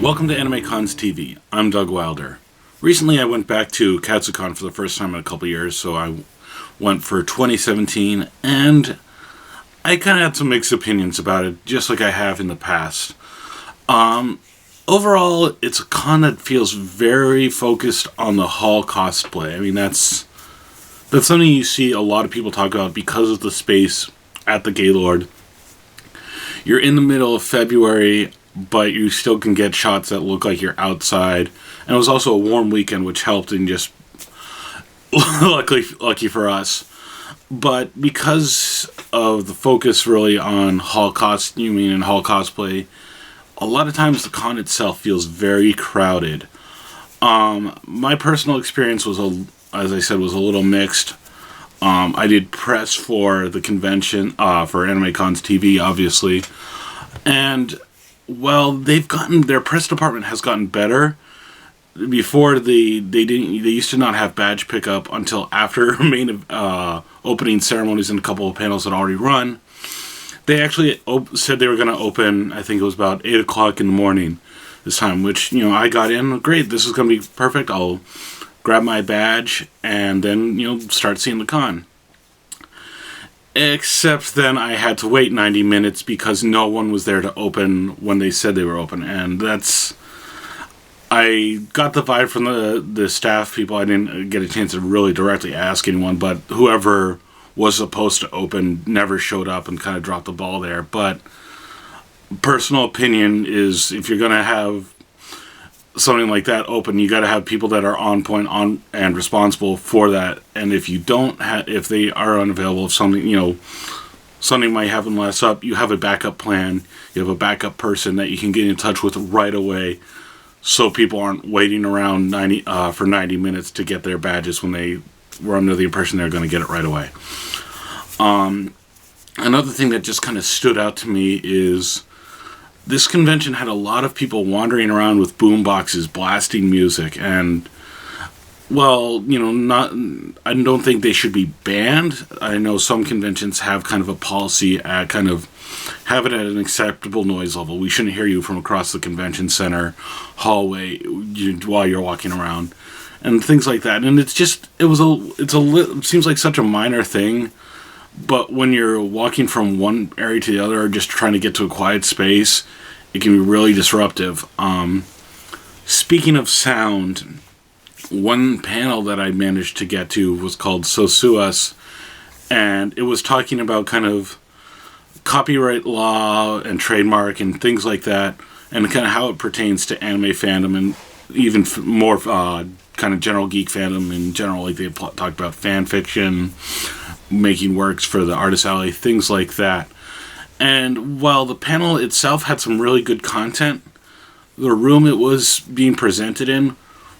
Welcome to AnimeCons TV. I'm Doug Wilder. Recently I went back to Katsucon for the first time in a couple years, so I went for 2017, and I kind of had some mixed opinions about it, just like I have in the past. Overall, it's a con that feels very focused on the hall cosplay. I mean, that's something you see a lot of people talk about because of the space at the Gaylord. You're in the middle of February, but you still can get shots that look like you're outside. And it was also a warm weekend, which helped, and just lucky for us. But because of the focus really on hall costuming and hall cosplay, a lot of times the con itself feels very crowded. My personal experience was, as I said, was a little mixed. I did press for the convention, for AnimeCons TV, obviously. And, well, their press department has gotten better. Before, they used to not have badge pickup until after main opening ceremonies and a couple of panels had already run. They actually said they were going to open, I think it was about 8 o'clock in the morning this time, which, I got in. Great, this is going to be perfect. I'll grab my badge and then, start seeing the con. Except then I had to wait 90 minutes because no one was there to open when they said they were open. And I got the vibe from the staff people. I didn't get a chance to really directly ask anyone, but whoever was supposed to open never showed up and kind of dropped the ball there. But personal opinion is, if you're going to have something like that open, you got to have people that are on point and responsible for that. And if you don't if they are unavailable, if something might happen less up, you have a backup plan. You have a backup person that you can get in touch with right away, so people aren't waiting around for 90 minutes to get their badges when they were under the impression they're going to get it right away. Another thing that just kind of stood out to me is this convention had a lot of people wandering around with boom boxes blasting music, and, well, I don't think they should be banned. I know some conventions have kind of a policy at kind of have it at an acceptable noise level. We shouldn't hear you from across the convention center hallway while you're walking around, and things like that. And it seems like such a minor thing, but when you're walking from one area to the other, or just trying to get to a quiet space, it can be really disruptive. Speaking of sound, one panel that I managed to get to was called So Sue Us, and it was talking about kind of copyright law and trademark and things like that, and kind of how it pertains to anime fandom and even more kind of general geek fandom in general. Like, they talked about fan fiction, making works for the Artist Alley, things like that. And while the panel itself had some really good content, the room it was being presented in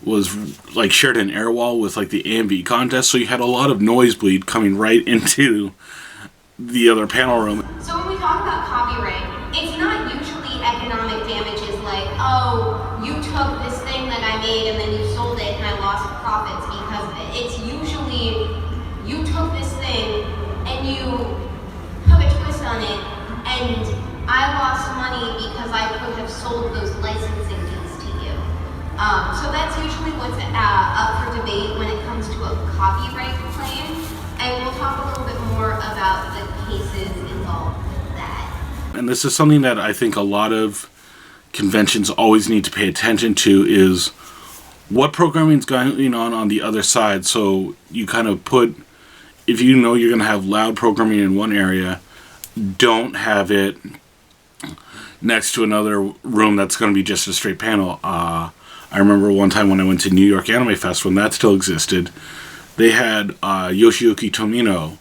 was like shared an air wall with like the AMV contest, so you had a lot of noise bleed coming right into the other panel room. So when we talk about copyright, it's not usually economic damages like, oh, you took this thing that I made and then you sold it and I lost profits because of it. It's usually you took this thing and you put a twist on it, and I lost money because I could have sold those licensing fees to you. So that's usually what's up for debate when it comes to a copyright claim, and we'll talk a little bit more about the cases involved with that. And this is something that I think a lot of conventions always need to pay attention to, is what programming is going on the other side. So you kind of put, if you know you're going to have loud programming in one area, don't have it next to another room that's going to be just a straight panel. I remember one time when I went to New York Anime Fest, when that still existed, they had Yoshiyuki Tomino,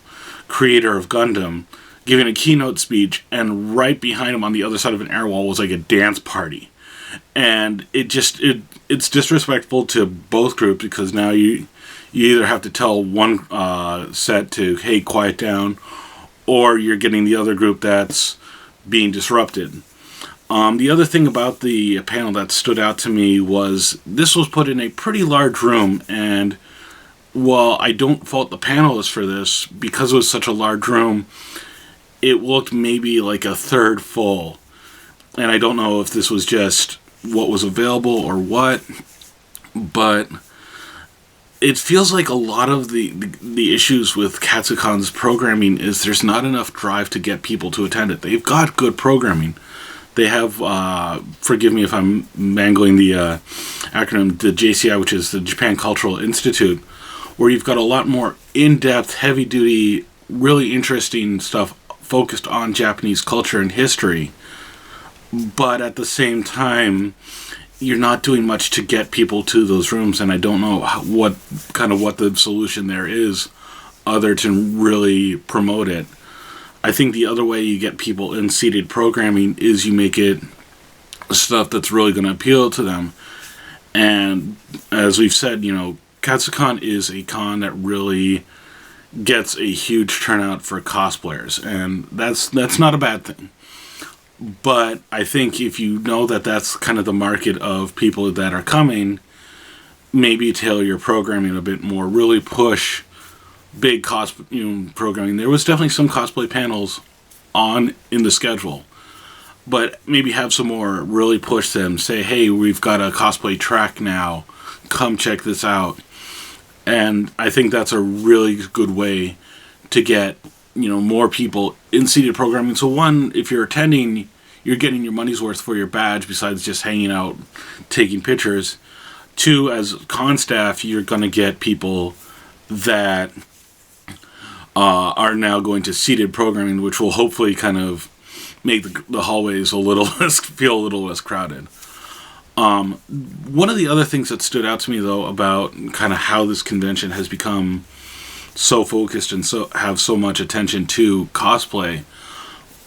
creator of Gundam, giving a keynote speech, and right behind him on the other side of an air wall was like a dance party. And it's disrespectful to both groups, because now you either have to tell one set to, hey, quiet down, or you're getting the other group that's being disrupted. The other thing about the panel that stood out to me was this was put in a pretty large room, and while I don't fault the panelists for this, because it was such a large room, it looked maybe like a third full. And I don't know if this was just what was available or what, but it feels like a lot of the issues with Katsucon's programming is there's not enough drive to get people to attend it. They've got good programming. They have, forgive me if I'm mangling the acronym, the JCI, which is the Japan Cultural Institute, where you've got a lot more in-depth, heavy-duty, really interesting stuff focused on Japanese culture and history. But at the same time, you're not doing much to get people to those rooms, and I don't know what the solution there is other than really promote it. I think the other way you get people in seated programming is you make it stuff that's really going to appeal to them. And as we've said, Katsucon is a con that really gets a huge turnout for cosplayers, and that's not a bad thing. But I think if you know that that's kind of the market of people that are coming, maybe tailor your programming a bit more. Really push big programming. There was definitely some cosplay panels in the schedule, but maybe have some more. Really push them. Say, hey, we've got a cosplay track now. Come check this out. And I think that's a really good way to get more people in seated programming. So one, if you're attending, you're getting your money's worth for your badge besides just hanging out, taking pictures. Two, as con staff, you're going to get people that are now going to seated programming, which will hopefully kind of make the hallways feel a little less crowded. One of the other things that stood out to me, though, about kind of how this convention has become so focused and have so much attention to cosplay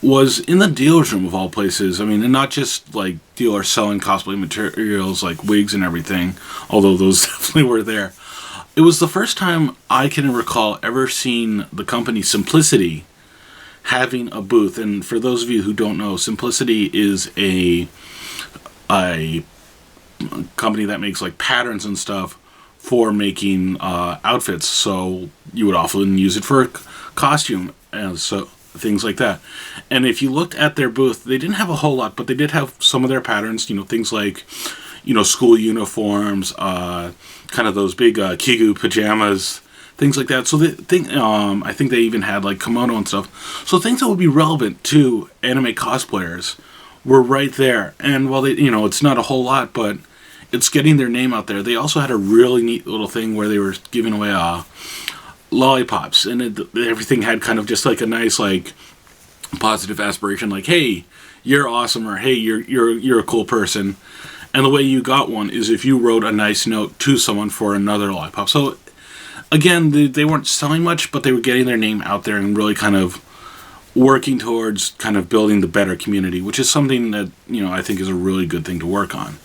was in the dealer's room of all places. I mean, and not just like dealers selling cosplay materials like wigs and everything, although those definitely were there. It was the first time I can recall ever seeing the company Simplicity having a booth. And for those of you who don't know, Simplicity is a company that makes like patterns and stuff for making outfits. So you would often use it for costume and so things like that. And if you looked at their booth, they didn't have a whole lot, but they did have some of their patterns. Things like school uniforms, kind of those big kigu pajamas, things like that. So I think they even had like kimono and stuff. So things that would be relevant to anime cosplayers were right there. And while they, it's not a whole lot, but it's getting their name out there. They also had a really neat little thing where they were giving away lollipops, and everything had kind of just like a nice like positive aspiration, like, hey, you're awesome, or hey, you're a cool person. And the way you got one is if you wrote a nice note to someone for another lollipop. So again, they weren't selling much, but they were getting their name out there and really kind of working towards kind of building the better community, which is something that I think is a really good thing to work on.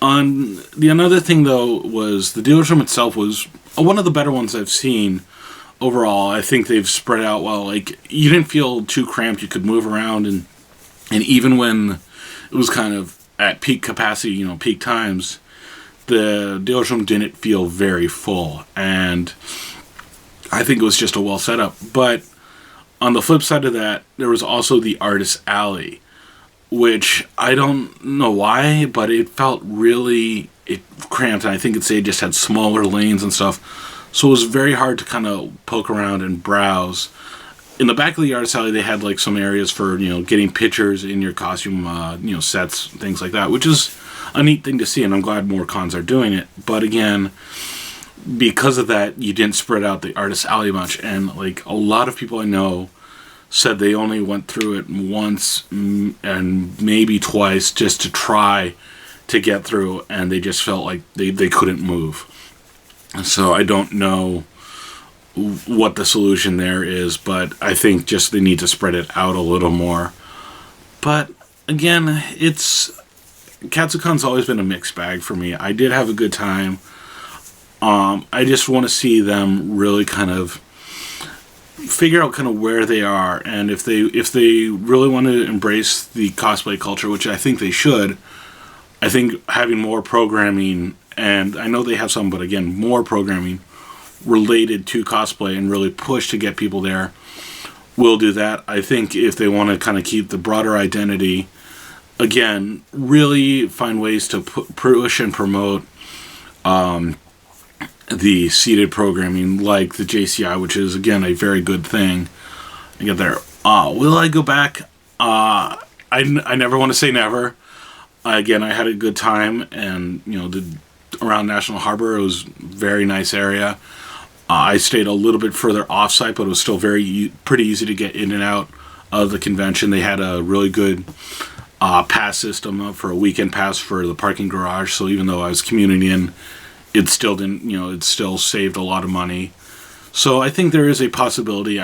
Another thing, though, was the dealer's room itself was one of the better ones I've seen overall. I think they've spread out well. Like, you didn't feel too cramped. You could move around, and even when it was kind of at peak capacity, peak times, the dealer's room didn't feel very full. And I think it was just a well set up. But on the flip side of that, there was also the Artist Alley, which I don't know why, but it felt really cramped, and I think they just had smaller lanes and stuff, so it was very hard to kind of poke around and browse. In the back of the Artist Alley, they had like some areas for getting pictures in your costume, sets, things like that, which is a neat thing to see, and I'm glad more cons are doing it. But again, because of that, you didn't spread out the Artist Alley much, and like a lot of people I know said they only went through it once and maybe twice just to try to get through, and they just felt like they couldn't move. So I don't know what the solution there is, but I think just they need to spread it out a little more. But again, Katsucon's always been a mixed bag for me. I did have a good time. I just want to see them really kind of figure out kind of where they are, and if they really want to embrace the cosplay culture, which I think they should. I think having more programming, and I know they have some, but again, more programming related to cosplay and really push to get people there will do that. I think if they want to kind of keep the broader identity, again, really find ways to push and promote the seated programming like the JCI, which is, again, a very good thing. I get there. Will I go back? I never want to say never. Again, I had a good time, and around National Harbor, it was a very nice area. I stayed a little bit further off-site, but it was still pretty easy to get in and out of the convention. They had a really good pass system for a weekend pass for the parking garage. So even though I was commuting in, it still didn't, it still saved a lot of money. So I think there is a possibility.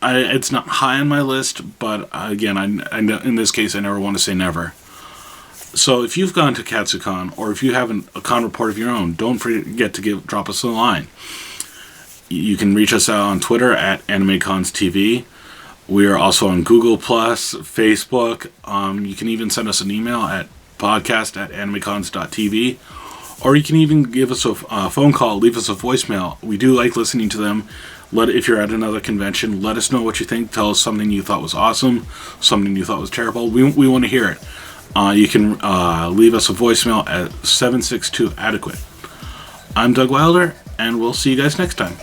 It's not high on my list, but again, I in this case, I never want to say never. So if you've gone to Katsucon, or if you have a con report of your own, don't forget to drop us a line. You can reach us out on Twitter at AnimeCons TV. We are also on Google+, Facebook. You can even send us an email at podcast@animecons.tv. Or you can even give us a phone call, leave us a voicemail. We do like listening to them. If you're at another convention, let us know what you think. Tell us something you thought was awesome, something you thought was terrible. We want to hear it. You can leave us a voicemail at 762-ADEQUATE. I'm Doug Wilder, and we'll see you guys next time.